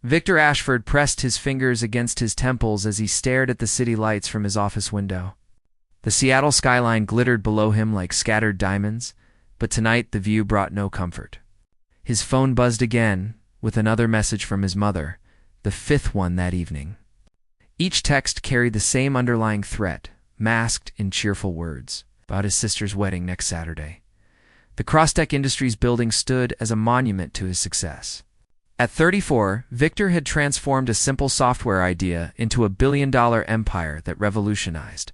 Victor Ashford pressed his fingers against his temples as he stared at the city lights from his office window. The Seattle skyline glittered below him like scattered diamonds, but tonight the view brought no comfort. His phone buzzed again, with another message from his mother, the fifth one that evening. Each text carried the same underlying threat, masked in cheerful words, about his sister's wedding next Saturday. The Crosstech Industries building stood as a monument to his success. At 34, Victor had transformed a simple software idea into a billion-dollar empire that revolutionized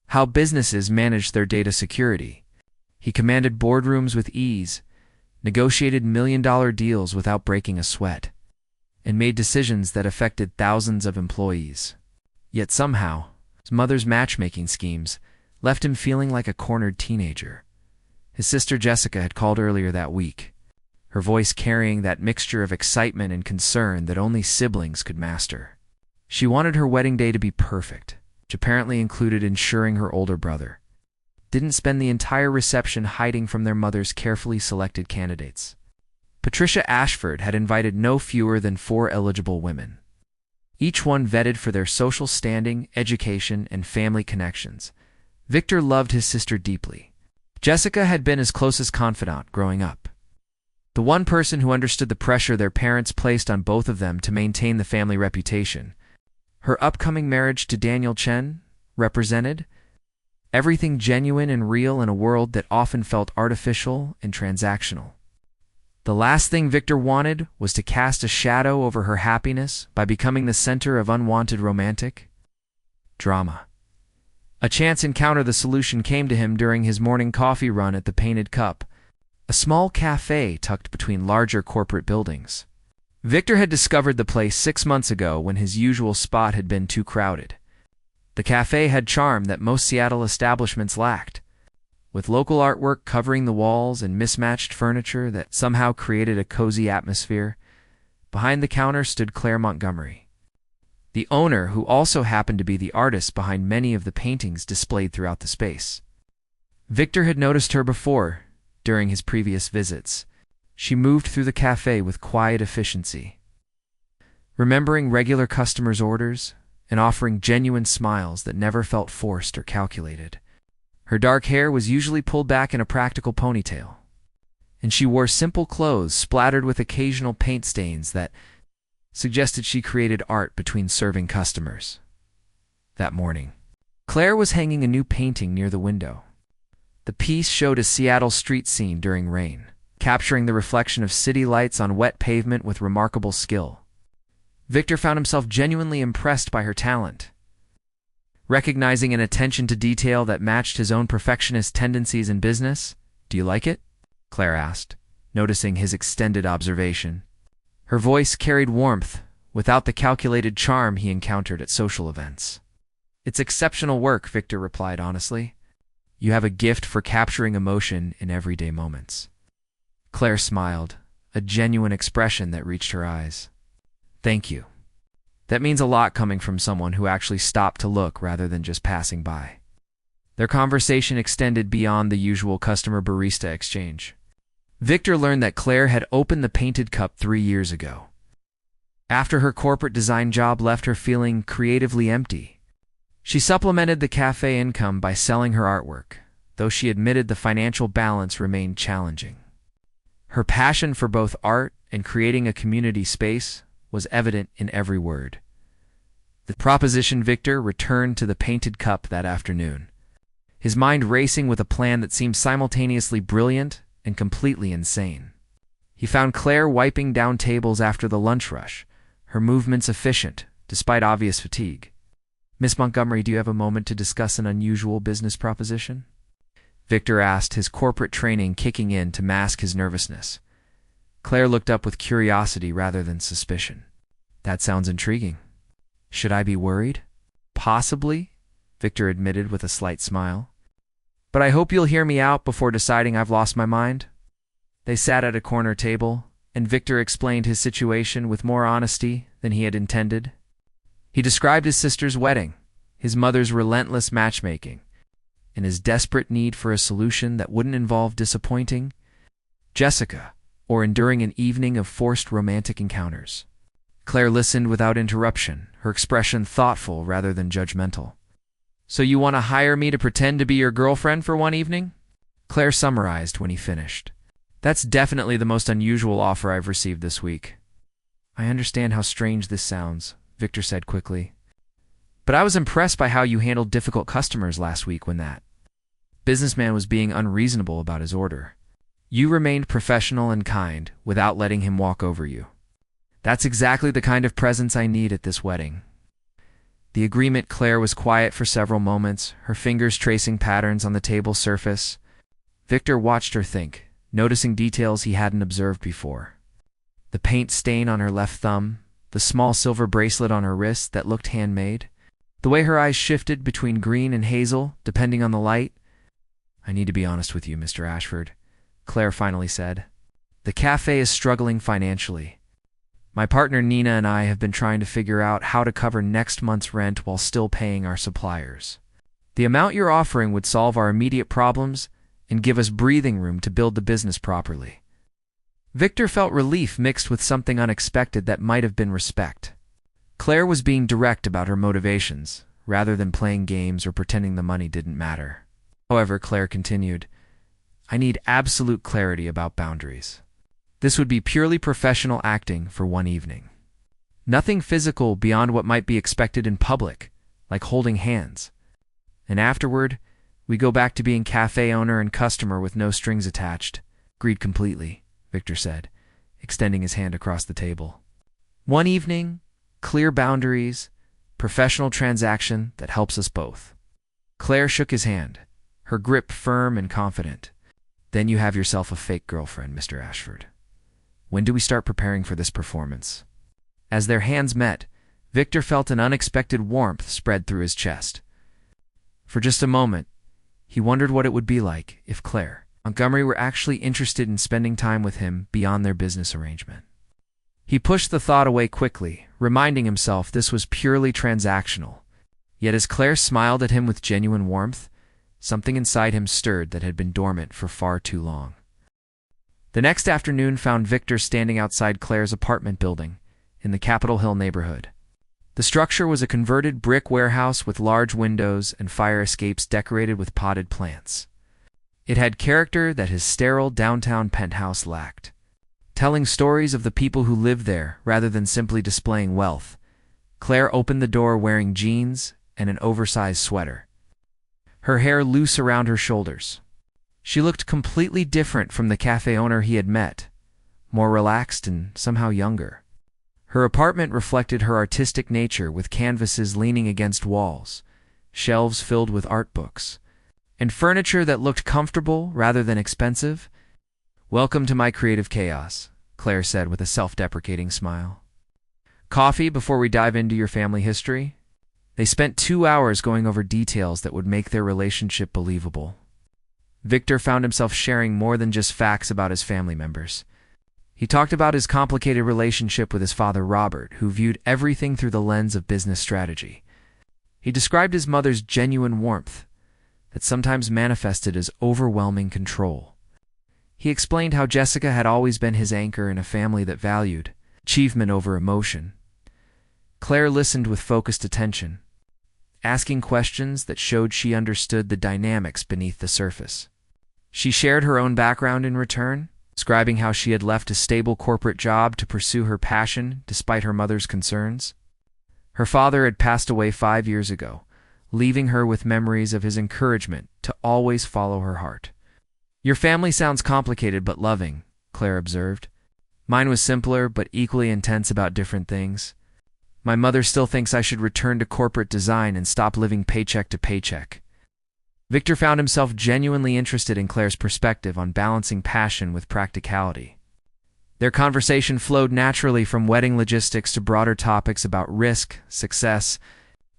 how businesses managed their data security. He commanded boardrooms with ease, negotiated million-dollar deals without breaking a sweat, and made decisions that affected thousands of employees. Yet somehow, his mother's matchmaking schemes left him feeling like a cornered teenager. His sister Jessica had called earlier that week, her voice carrying that mixture of excitement and concern that only siblings could master. She wanted her wedding day to be perfect, which apparently included ensuring her older brother didn't spend the entire reception hiding from their mother's carefully selected candidates. Patricia Ashford had invited no fewer than 4 eligible women, each one vetted for their social standing, education, and family connections. Victor loved his sister deeply. Jessica had been his closest confidant growing up, the one person who understood the pressure their parents placed on both of them to maintain the family reputation. Her upcoming marriage to Daniel Chen represented everything genuine and real in a world that often felt artificial and transactional. The last thing Victor wanted was to cast a shadow over her happiness by becoming the center of unwanted romantic drama. A chance encounter. The solution came to him during his morning coffee run at the Painted Cup, a small café tucked between larger corporate buildings. Victor had discovered the place 6 months ago when his usual spot had been too crowded. The café had charm that most Seattle establishments lacked, with local artwork covering the walls and mismatched furniture that somehow created a cozy atmosphere. Behind the counter stood Claire Montgomery, the owner, who also happened to be the artist behind many of the paintings displayed throughout the space. Victor had noticed her before, during his previous visits. She moved through the café with quiet efficiency, remembering regular customers' orders and offering genuine smiles that never felt forced or calculated. Her dark hair was usually pulled back in a practical ponytail, and she wore simple clothes splattered with occasional paint stains that suggested she created art between serving customers. That morning, Claire was hanging a new painting near the window. The piece showed a Seattle street scene during rain, capturing the reflection of city lights on wet pavement with remarkable skill. Victor found himself genuinely impressed by her talent. Recognizing an attention to detail that matched his own perfectionist tendencies in business. "Do you like it?" Claire asked, noticing his extended observation. Her voice carried warmth, without the calculated charm he encountered at social events. "It's exceptional work," Victor replied honestly. "You have a gift for capturing emotion in everyday moments." Claire smiled, a genuine expression that reached her eyes. "Thank you. That means a lot coming from someone who actually stopped to look rather than just passing by." Their conversation extended beyond the usual customer-barista exchange. Victor learned that Claire had opened the Painted Cup 3 years ago, after her corporate design job left her feeling creatively empty. She supplemented the cafe income by selling her artwork, though she admitted the financial balance remained challenging. Her passion for both art and creating a community space was evident in every word. The proposition. Victor returned to the Painted Cup that afternoon, his mind racing with a plan that seemed simultaneously brilliant and completely insane. He found Claire wiping down tables after the lunch rush, her movements efficient, despite obvious fatigue. "Miss Montgomery, do you have a moment to discuss an unusual business proposition?" Victor asked, his corporate training kicking in to mask his nervousness. Claire looked up with curiosity rather than suspicion. "That sounds intriguing. Should I be worried?" "Possibly," Victor admitted with a slight smile. "But I hope you'll hear me out before deciding I've lost my mind." They sat at a corner table, and Victor explained his situation with more honesty than he had intended. He described his sister's wedding, his mother's relentless matchmaking, and his desperate need for a solution that wouldn't involve disappointing Jessica or enduring an evening of forced romantic encounters. Claire listened without interruption, her expression thoughtful rather than judgmental. "So you want to hire me to pretend to be your girlfriend for one evening?" Claire summarized when he finished. "That's definitely the most unusual offer I've received this week." "I understand how strange this sounds," Victor said quickly. "But I was impressed by how you handled difficult customers last week when that businessman was being unreasonable about his order. You remained professional and kind without letting him walk over you. That's exactly the kind of presence I need at this wedding." The agreement. Claire was quiet for several moments, her fingers tracing patterns on the table surface. Victor watched her think, noticing details he hadn't observed before. The paint stain on her left thumb, the small silver bracelet on her wrist that looked handmade, the way her eyes shifted between green and hazel, depending on the light. "I need to be honest with you, Mr. Ashford," Claire finally said. "The cafe is struggling financially. My partner Nina and I have been trying to figure out how to cover next month's rent while still paying our suppliers. The amount you're offering would solve our immediate problems and give us breathing room to build the business properly." Victor felt relief mixed with something unexpected that might have been respect. Claire was being direct about her motivations, rather than playing games or pretending the money didn't matter. However, Claire continued, "I need absolute clarity about boundaries. This would be purely professional acting for one evening. Nothing physical beyond what might be expected in public, like holding hands. And afterward, we go back to being cafe owner and customer with no strings attached." "Agreed completely," Victor said, extending his hand across the table. "One evening, clear boundaries, professional transaction that helps us both." Claire shook his hand, her grip firm and confident. "Then you have yourself a fake girlfriend, Mr. Ashford. When do we start preparing for this performance?" As their hands met, Victor felt an unexpected warmth spread through his chest. For just a moment, he wondered what it would be like if Claire Montgomery were actually interested in spending time with him beyond their business arrangement. He pushed the thought away quickly, reminding himself this was purely transactional. Yet as Claire smiled at him with genuine warmth, something inside him stirred that had been dormant for far too long. The next afternoon found Victor standing outside Claire's apartment building in the Capitol Hill neighborhood. The structure was a converted brick warehouse with large windows and fire escapes decorated with potted plants. It had character that his sterile downtown penthouse lacked, telling stories of the people who lived there rather than simply displaying wealth. Claire opened the door wearing jeans and an oversized sweater, her hair loose around her shoulders. She looked completely different from the cafe owner he had met, more relaxed and somehow younger. Her apartment reflected her artistic nature with canvases leaning against walls, shelves filled with art books, and furniture that looked comfortable rather than expensive. "Welcome to my creative chaos," Claire said with a self-deprecating smile. "Coffee before we dive into your family history?" They spent 2 hours going over details that would make their relationship believable. Victor found himself sharing more than just facts about his family members. He talked about his complicated relationship with his father Robert, who viewed everything through the lens of business strategy. He described his mother's genuine warmth that sometimes manifested as overwhelming control. He explained how Jessica had always been his anchor in a family that valued achievement over emotion. Claire listened with focused attention, asking questions that showed she understood the dynamics beneath the surface. She shared her own background in return, describing how she had left a stable corporate job to pursue her passion despite her mother's concerns. Her father had passed away 5 years ago, leaving her with memories of his encouragement to always follow her heart. "Your family sounds complicated but loving," Claire observed. "Mine was simpler but equally intense about different things. My mother still thinks I should return to corporate design and stop living paycheck to paycheck." Victor found himself genuinely interested in Claire's perspective on balancing passion with practicality. Their conversation flowed naturally from wedding logistics to broader topics about risk, success,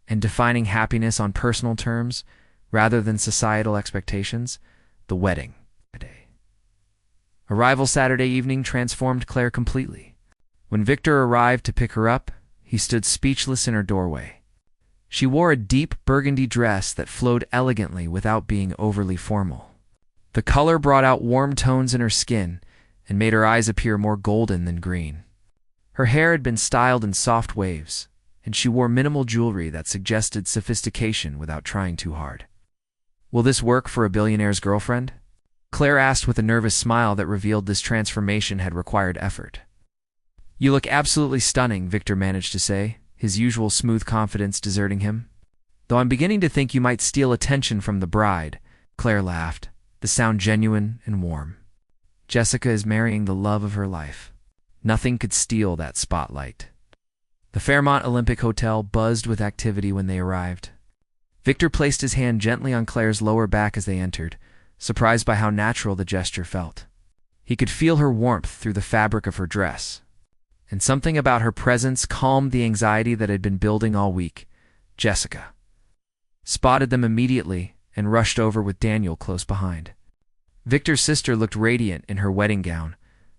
and defining happiness on personal terms rather than societal expectations. The wedding day. Arrival Saturday evening transformed Claire completely. When Victor arrived to pick her up, he stood speechless in her doorway. She wore a deep burgundy dress that flowed elegantly without being overly formal. The color brought out warm tones in her skin and made her eyes appear more golden than green. Her hair had been styled in soft waves, and she wore minimal jewelry that suggested sophistication without trying too hard. "Will this work for a billionaire's girlfriend?" Claire asked with a nervous smile that revealed this transformation had required effort. "You look absolutely stunning," Victor managed to say, his usual smooth confidence deserting him. "Though I'm beginning to think you might steal attention from the bride," Claire laughed, the sound genuine and warm. "Jessica is marrying the love of her life. Nothing could steal that spotlight." The Fairmont Olympic Hotel buzzed with activity when they arrived. Victor placed his hand gently on Claire's lower back as they entered, surprised by how natural the gesture felt. He could feel her warmth through the fabric of her dress, and something about her presence calmed the anxiety that had been building all week. Jessica spotted them immediately and rushed over with Daniel close behind. Victor's sister looked radiant in her wedding gown,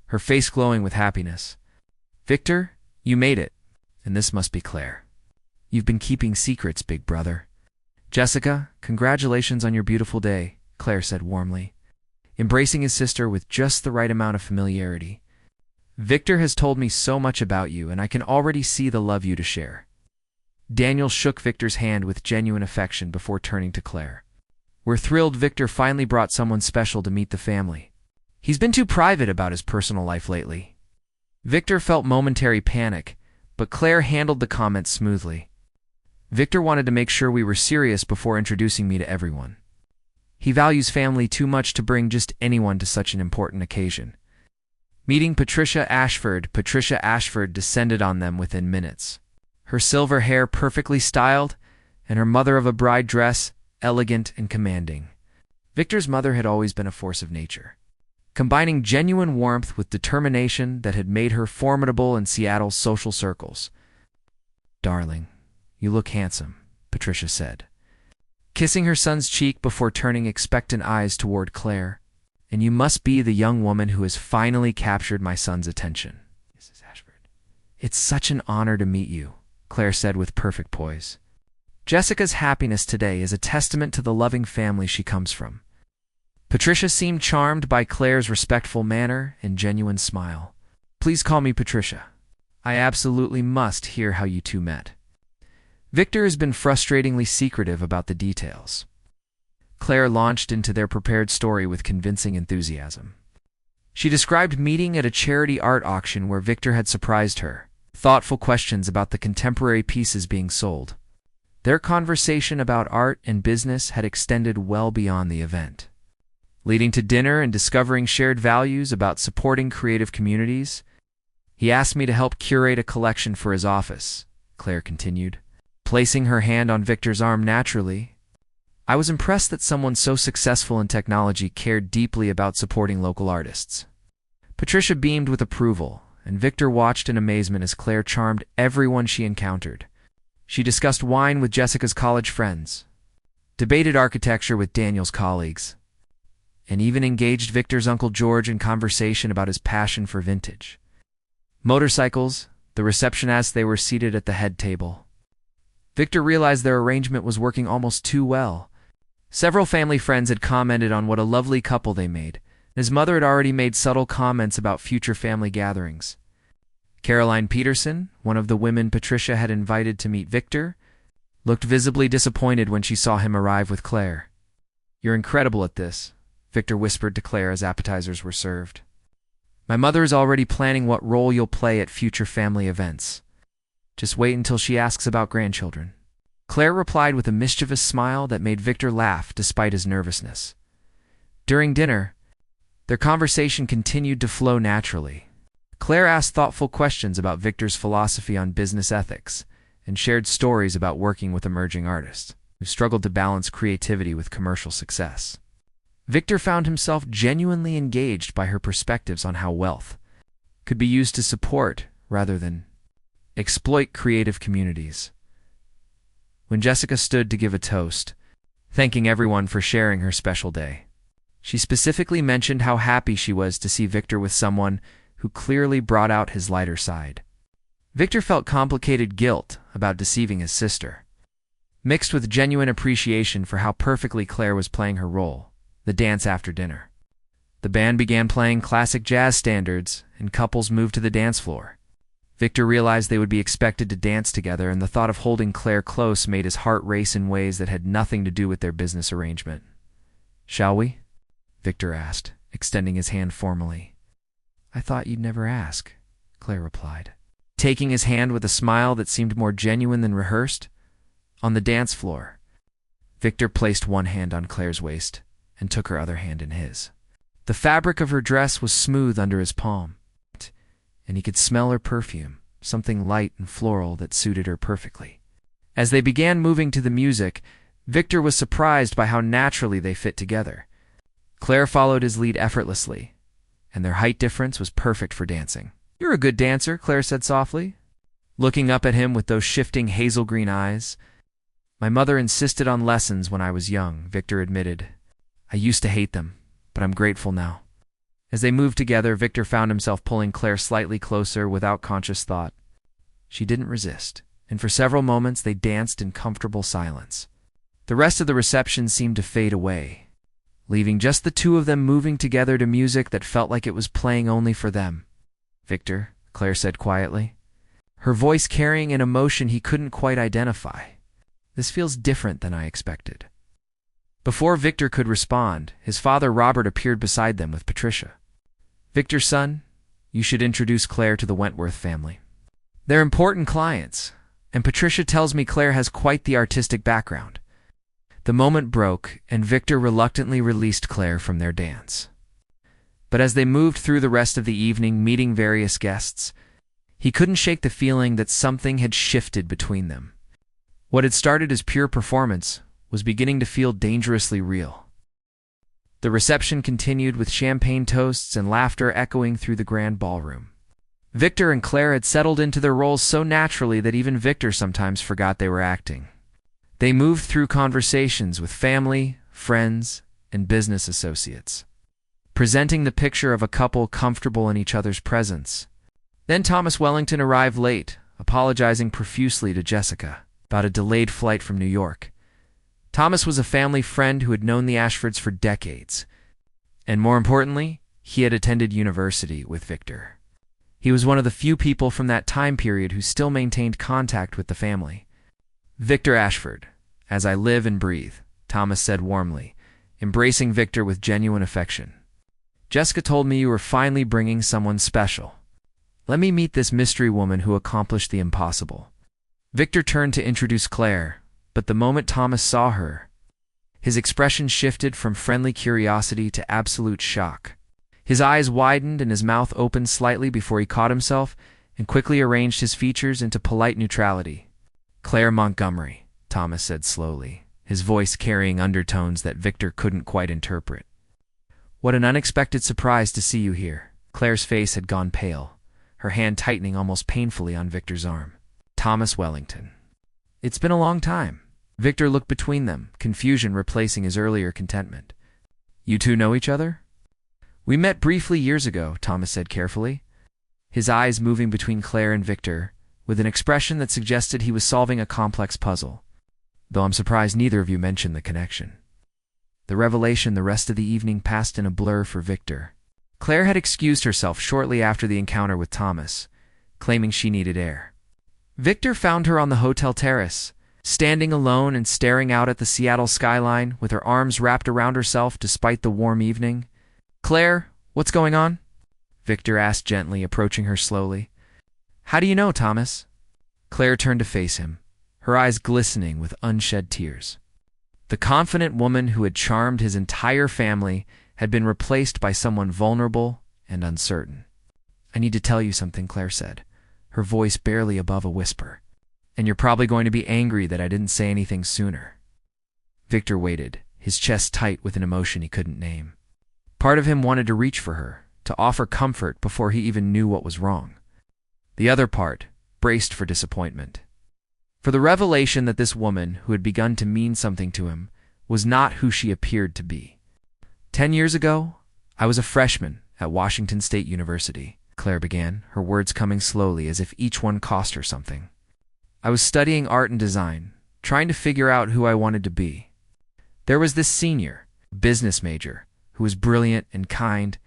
her face glowing with happiness. "Victor, you made it, and this must be Claire. You've been keeping secrets, big brother." "Jessica, congratulations on your beautiful day," Claire said warmly, embracing his sister with just the right amount of familiarity. "Victor has told me so much about you, and I can already see the love you to share." Daniel shook Victor's hand with genuine affection before turning to Claire. "We're thrilled Victor finally brought someone special to meet the family. He's been too private about his personal life lately." Victor felt momentary panic, but Claire handled the comment smoothly. "Victor wanted to make sure we were serious before introducing me to everyone. He values family too much to bring just anyone to such an important occasion." Meeting Patricia Ashford descended on them within minutes. Her silver hair perfectly styled, and her mother of a bride dress elegant and commanding. Victor's mother had always been a force of nature, combining genuine warmth with determination that had made her formidable in Seattle's social circles. "Darling, you look handsome," Patricia said, kissing her son's cheek before turning expectant eyes toward Claire. "And you must be the young woman who has finally captured my son's attention, Mrs. Ashford." "It's such an honor to meet you," Claire said with perfect poise. "Jessica's happiness today is a testament to the loving family she comes from." Patricia seemed charmed by Claire's respectful manner and genuine smile. "Please call me Patricia. I absolutely must hear how you two met." Victor has been frustratingly secretive about the details. Claire launched into their prepared story with convincing enthusiasm. She described meeting at a charity art auction where Victor had surprised her, thoughtful questions about the contemporary pieces being sold. Their conversation about art and business had extended well beyond the event, leading to dinner and discovering shared values about supporting creative communities. "He asked me to help curate a collection for his office," Claire continued, placing her hand on Victor's arm naturally. "I was impressed that someone so successful in technology cared deeply about supporting local artists." Patricia beamed with approval, and Victor watched in amazement as Claire charmed everyone she encountered. She discussed wine with Jessica's college friends, debated architecture with Daniel's colleagues, and even engaged Victor's Uncle George in conversation about his passion for vintage motorcycles. The reception as they were seated at the head table, Victor realized their arrangement was working almost too well. Several family friends had commented on what a lovely couple they made. His mother had already made subtle comments about future family gatherings. Caroline Peterson, one of the women Patricia had invited to meet Victor, looked visibly disappointed when she saw him arrive with Claire. "You're incredible at this," Victor whispered to Claire as appetizers were served. "My mother is already planning what role you'll play at future family events. Just wait until she asks about grandchildren." Claire replied with a mischievous smile that made Victor laugh despite his nervousness. During dinner, their conversation continued to flow naturally. Claire asked thoughtful questions about Victor's philosophy on business ethics and shared stories about working with emerging artists who struggled to balance creativity with commercial success. Victor found himself genuinely engaged by her perspectives on how wealth could be used to support rather than exploit creative communities. When Jessica stood to give a toast, thanking everyone for sharing her special day, she specifically mentioned how happy she was to see Victor with someone who clearly brought out his lighter side. Victor felt complicated guilt about deceiving his sister, mixed with genuine appreciation for how perfectly Claire was playing her role. The dance after dinner. The band began playing classic jazz standards, and couples moved to the dance floor. Victor realized they would be expected to dance together, and the thought of holding Claire close made his heart race in ways that had nothing to do with their business arrangement. "Shall we?" Victor asked, extending his hand formally. "I thought you'd never ask," Claire replied, taking his hand with a smile that seemed more genuine than rehearsed. On the dance floor, Victor placed one hand on Claire's waist and took her other hand in his. The fabric of her dress was smooth under his palm, and he could smell her perfume, something light and floral that suited her perfectly. As they began moving to the music, Victor was surprised by how naturally they fit together. Claire followed his lead effortlessly, and their height difference was perfect for dancing. "You're a good dancer," Claire said softly, looking up at him with those shifting hazel green eyes. "My mother insisted on lessons when I was young," Victor admitted. "I used to hate them, but I'm grateful now." As they moved together, Victor found himself pulling Claire slightly closer without conscious thought. She didn't resist, and for several moments they danced in comfortable silence. The rest of the reception seemed to fade away, leaving just the two of them moving together to music that felt like it was playing only for them. "Victor," Claire said quietly, her voice carrying an emotion he couldn't quite identify. "This feels different than I expected." Before Victor could respond, his father Robert appeared beside them with Patricia. "Victor's son, you should introduce Claire to the Wentworth family. They're important clients, and Patricia tells me Claire has quite the artistic background." The moment broke, and Victor reluctantly released Claire from their dance. But as they moved through the rest of the evening, meeting various guests, he couldn't shake the feeling that something had shifted between them. What had started as pure performance was beginning to feel dangerously real. The reception continued with champagne toasts and laughter echoing through the grand ballroom. Victor and Claire had settled into their roles so naturally that even Victor sometimes forgot they were acting. They moved through conversations with family, friends, and business associates, presenting the picture of a couple comfortable in each other's presence. Then Thomas Wellington arrived late, apologizing profusely to Jessica about a delayed flight from New York. Thomas was a family friend who had known the Ashfords for decades, and more importantly, he had attended university with Victor. He was one of the few people from that time period who still maintained contact with the family. "Victor Ashford, as I live and breathe," Thomas said warmly, embracing Victor with genuine affection. "Jessica told me you were finally bringing someone special. Let me meet this mystery woman who accomplished the impossible." Victor turned to introduce Claire, but the moment Thomas saw her, his expression shifted from friendly curiosity to absolute shock. His eyes widened and his mouth opened slightly before he caught himself and quickly arranged his features into polite neutrality. "Claire Montgomery," Thomas said slowly, his voice carrying undertones that Victor couldn't quite interpret. "What an unexpected surprise to see you here." Claire's face had gone pale, her hand tightening almost painfully on Victor's arm. "Thomas Wellington." "It's been a long time." Victor looked between them, confusion replacing his earlier contentment. "You two know each other?" "We met briefly years ago," Thomas said carefully, his eyes moving between Claire and Victor, with an expression that suggested he was solving a complex puzzle, though I'm surprised neither of you mentioned the connection. The revelation the rest of the evening passed in a blur for Victor. Claire had excused herself shortly after the encounter with Thomas, claiming she needed air. Victor found her on the hotel terrace, standing alone and staring out at the Seattle skyline with her arms wrapped around herself despite the warm evening. "Claire, what's going on?" Victor asked gently, approaching her slowly. "How do you know, Thomas?" Claire turned to face him, her eyes glistening with unshed tears. The confident woman who had charmed his entire family had been replaced by someone vulnerable and uncertain. "I need to tell you something," Claire said, her voice barely above a whisper. "And you're probably going to be angry that I didn't say anything sooner." Victor waited, his chest tight with an emotion he couldn't name. Part of him wanted to reach for her, to offer comfort before he even knew what was wrong. The other part braced for disappointment. For the revelation that this woman, who had begun to mean something to him, was not who she appeared to be. 10 years ago, I was a freshman at Washington State University," Claire began, her words coming slowly as if each one cost her something. "I was studying art and design, trying to figure out who I wanted to be. There was this senior, business major, who was brilliant and kind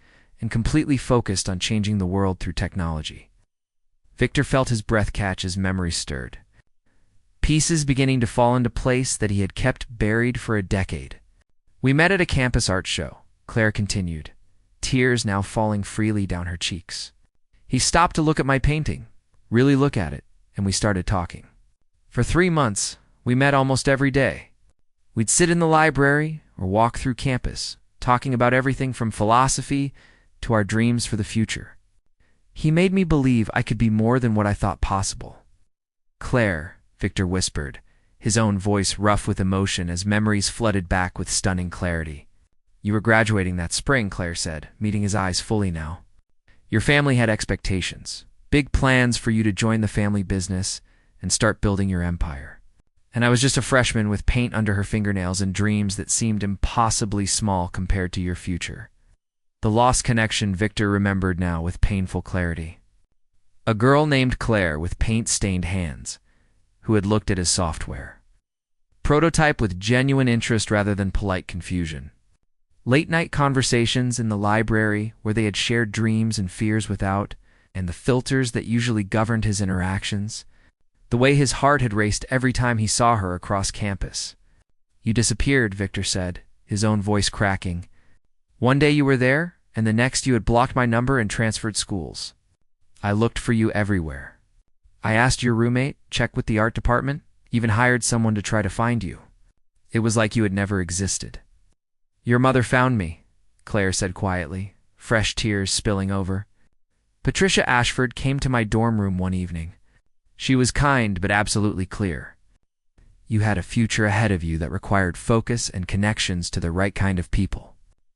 and completely focused on changing the world through technology." Victor felt his breath catch as memory stirred. Pieces beginning to fall into place that he had kept buried for a decade. We met at a campus art show, Claire continued, tears now falling freely down her cheeks. He stopped to look at my painting, really look at it, and we started talking. For 3 months, we met almost every day. We'd sit in the library or walk through campus, talking about everything from philosophy to our dreams for the future. He made me believe I could be more than what I thought possible. Claire, Victor whispered, his own voice rough with emotion as memories flooded back with stunning clarity. You were graduating that spring, Claire said, meeting his eyes fully now. Your family had expectations, big plans for you to join the family business and start building your empire. And I was just a freshman with paint under her fingernails and dreams that seemed impossibly small compared to your future. The lost connection Victor remembered now with painful clarity. A girl named Claire with paint-stained hands, who had looked at his software. Prototype with genuine interest rather than polite confusion. Late-night conversations in the library where they had shared dreams and fears without, and the filters that usually governed his interactions. The way his heart had raced every time he saw her across campus. You disappeared, Victor said, his own voice cracking. One day you were there, and the next you had blocked my number and transferred schools. I looked for you everywhere. I asked your roommate, checked with the art department, even hired someone to try to find you. It was like you had never existed. Your mother found me, Claire said quietly, fresh tears spilling over. Patricia Ashford came to my dorm room one evening. She was kind but absolutely clear. You had a future ahead of you that required focus and connections to the right kind of people.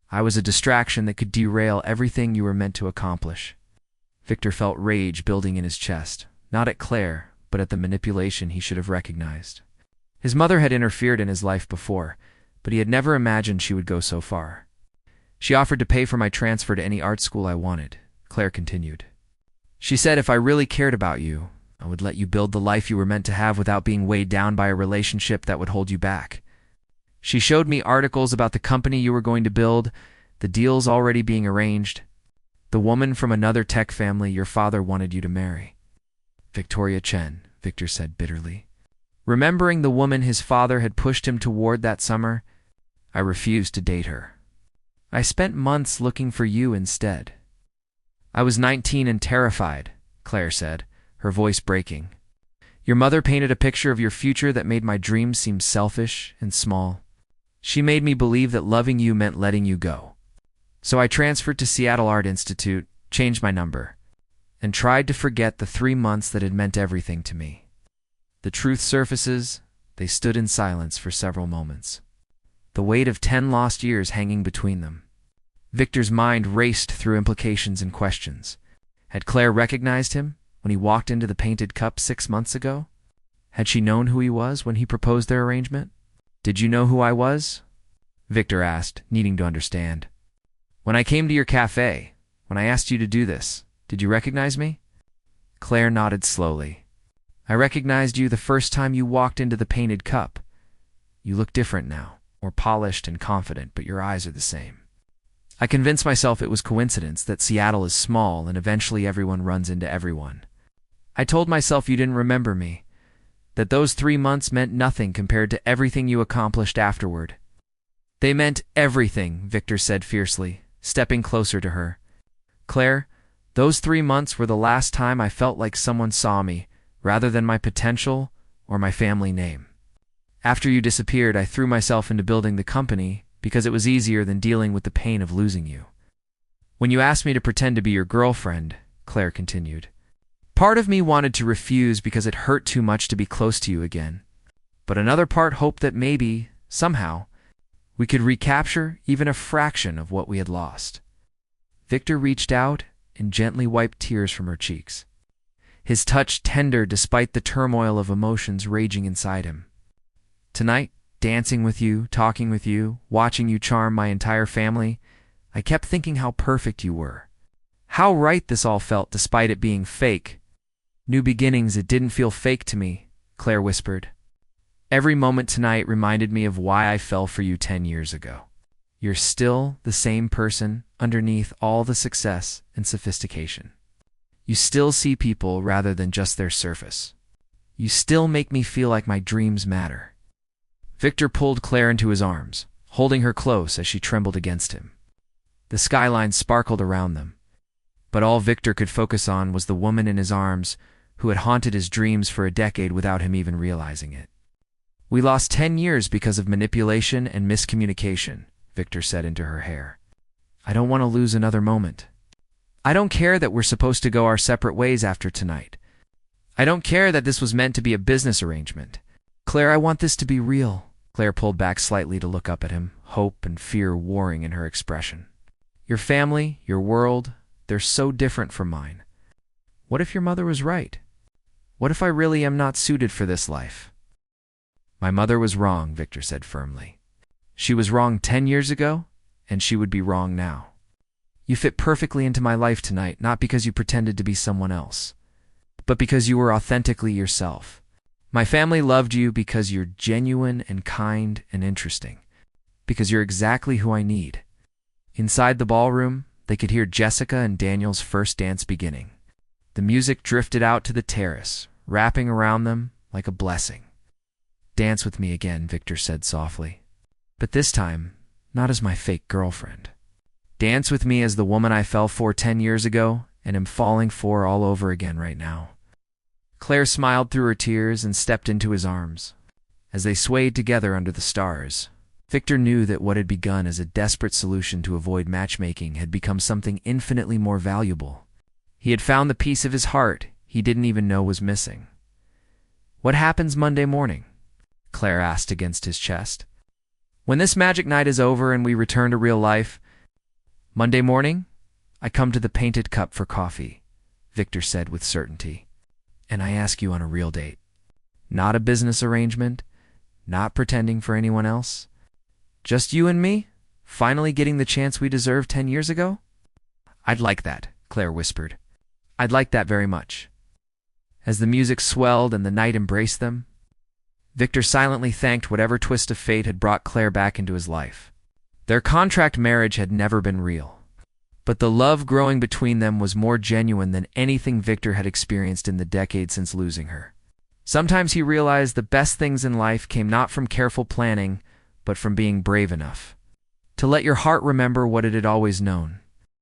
I was a distraction that could derail everything you were meant to accomplish. Victor felt rage building in his chest, not at Claire, but at the manipulation he should have recognized. His mother had interfered in his life before, but he had never imagined she would go so far. She offered to pay for my transfer to any art school I wanted, Claire continued. She said if I really cared about you, I would let you build the life you were meant to have without being weighed down by a relationship that would hold you back. She showed me articles about the company you were going to build, the deals already being arranged, the woman from another tech family your father wanted you to marry. Victoria Chen, Victor said bitterly. Remembering the woman his father had pushed him toward that summer, I refused to date her. I spent months looking for you instead. I was 19 and terrified, Claire said, her voice breaking. Your mother painted a picture of your future that made my dreams seem selfish and small. She made me believe that loving you meant letting you go. So I transferred to Seattle Art Institute, changed my number, and tried to forget the 3 months that had meant everything to me. The truth surfaces, they stood in silence for several moments. The weight of 10 lost years hanging between them. Victor's mind raced through implications and questions. Had Claire recognized him when he walked into the painted cup 6 months ago? Had she known who he was when he proposed their arrangement? Did you know who I was? Victor asked, needing to understand. When I came to your café, when I asked you to do this, did you recognize me? Claire nodded slowly. I recognized you the first time you walked into the painted cup. You look different now, more polished and confident, but your eyes are the same. I convinced myself it was coincidence that Seattle is small and eventually everyone runs into everyone. I told myself you didn't remember me, that those 3 months meant nothing compared to everything you accomplished afterward. They meant everything, Victor said fiercely, stepping closer to her. Claire, those 3 months were the last time I felt like someone saw me, rather than my potential or my family name. After you disappeared, I threw myself into building the company because it was easier than dealing with the pain of losing you. When you asked me to pretend to be your girlfriend, Claire continued, part of me wanted to refuse because it hurt too much to be close to you again. But another part hoped that maybe, somehow, we could recapture even a fraction of what we had lost. Victor reached out and gently wiped tears from her cheeks. His touch tender despite the turmoil of emotions raging inside him. Tonight, dancing with you, talking with you, watching you charm my entire family, I kept thinking how perfect you were. How right this all felt despite it being fake. New beginnings, it didn't feel fake to me, Claire whispered. Every moment tonight reminded me of why I fell for you 10 years ago. You're still the same person underneath all the success and sophistication. You still see people rather than just their surface. You still make me feel like my dreams matter." Victor pulled Claire into his arms, holding her close as she trembled against him. The skyline sparkled around them, but all Victor could focus on was the woman in his arms who had haunted his dreams for a decade without him even realizing it. "We lost 10 years because of manipulation and miscommunication," Victor said into her hair. "I don't want to lose another moment. I don't care that we're supposed to go our separate ways after tonight. I don't care that this was meant to be a business arrangement. Claire, I want this to be real." Claire pulled back slightly to look up at him, hope and fear warring in her expression. "Your family, your world, they're so different from mine. What if your mother was right? What if I really am not suited for this life?" "My mother was wrong," Victor said firmly. "She was wrong 10 years ago, and she would be wrong now. You fit perfectly into my life tonight, not because you pretended to be someone else, but because you were authentically yourself. My family loved you because you're genuine and kind and interesting, because you're exactly who I need." Inside the ballroom, they could hear Jessica and Daniel's first dance beginning. The music drifted out to the terrace, wrapping around them like a blessing. "Dance with me again," Victor said softly. "But this time, not as my fake girlfriend. Dance with me as the woman I fell for 10 years ago and am falling for all over again right now." Claire smiled through her tears and stepped into his arms. As they swayed together under the stars, Victor knew that what had begun as a desperate solution to avoid matchmaking had become something infinitely more valuable. He had found the piece of his heart he didn't even know was missing. "What happens Monday morning?" Claire asked against his chest. "When this magic night is over and we return to real life, Monday morning, I come to the Painted Cup for coffee," Victor said with certainty. "And I ask you on a real date. Not a business arrangement, not pretending for anyone else. Just you and me, finally getting the chance we deserved 10 years ago?" "I'd like that," Claire whispered. "I'd like that very much." As the music swelled and the night embraced them, Victor silently thanked whatever twist of fate had brought Claire back into his life. Their contract marriage had never been real, but the love growing between them was more genuine than anything Victor had experienced in the decade since losing her. Sometimes he realized the best things in life came not from careful planning, but from being brave enough to let your heart remember what it had always known.